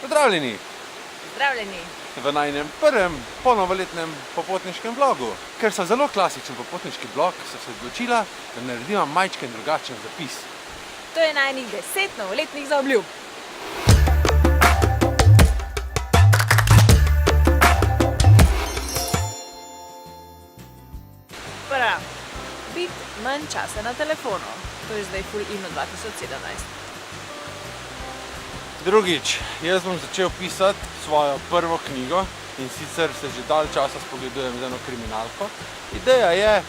Pozdravljeni Zdravljeni. v najnem prvem ponovoletnem popotniškem vlogu. Ker so zelo klasičen popotniški vlog, so se odločila, da naredimo majčken drugačen zapis. To je najnih 10 novoletnih zaobljub. Prva. Biti manj časa na telefonu. To je zdaj ful in 2017. Drugič, jaz bom začel pisati svojo prvo knjigo in sicer se že dalj časa spogledujem z eno kriminalko. Ideja je,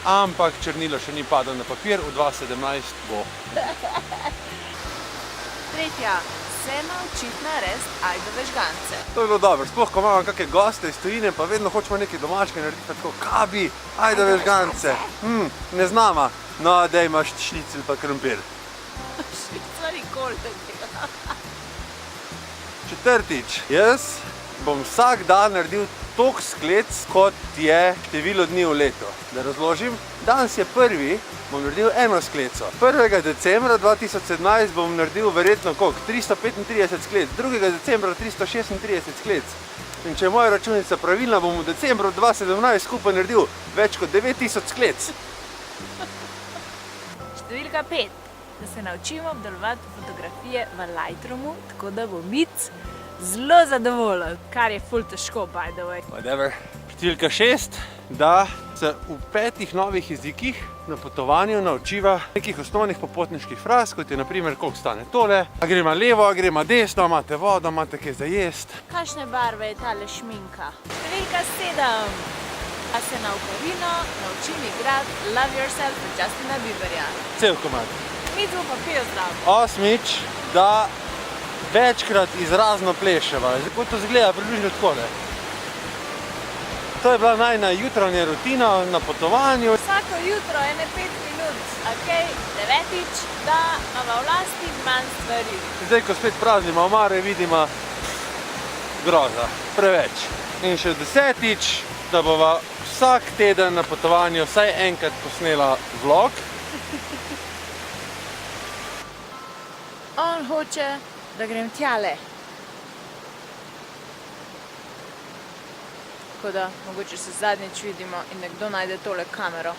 ampak črnilo še ni padlo na papir, v 2017 bo. Tretja. Se naučiti narediti ajdove žgance. To je bilo dobro, sploh ko imamo kakšne goste iz tujine, pa vedno hočemo nekaj domačega narediti, tako kabi, ajdove žgance. Ne znama. No, daj imaš šnicl pa krompir. Švica nikoli ne dela. Četrtič, jaz bom vsak dan naredil toliko sklec, kot je število dni v letu. Da razložim, danes je prvi, bom naredil eno skleco. 1. decembra 2017 bom naredil verjetno koliko? 335 sklec. 2. decembra 336 sklec. In če je moja računica pravilna, bom v decembru 2017 skupaj naredil več kot 9000 sklec. Številka 5. Da se naučimo obdelovati fotografije v Lightroomu, tako da bo Mic zelo zadovoljen, kar je ful težko, by the way. Whatever. Številka 6. Da se v 5 novih jezikih na potovanju naučiva nekih osnovnih popotniških fraz, kot je na primer, koliko stane tole, a gremo levo, a gremo desno, imate vodo, imate kaj za jest. Kakšne barve je tale šminka? Številka 7. Da se na okarino naučim igrati Love Yourself od Justina Bieberja. Cel komad. Mic bo pa pil zdrav. 8. Da večkrat izrazno pleševa. Kako to izgleda? Približno takole. To je bila najina jutranja rutina na potovanju. Vsako jutro ene 5 minut, okej? 9. Da imamo v lasti manj stvari. Zdaj, ko spet praznimo omare, vidimo groza. Preveč. In še 10. Da bova vsak teden na potovanju vsaj enkrat posnela vlog. On hoče, da grem tjale. Tako da, mogoče se zadnjič vidimo in nekdo najde tole kamero.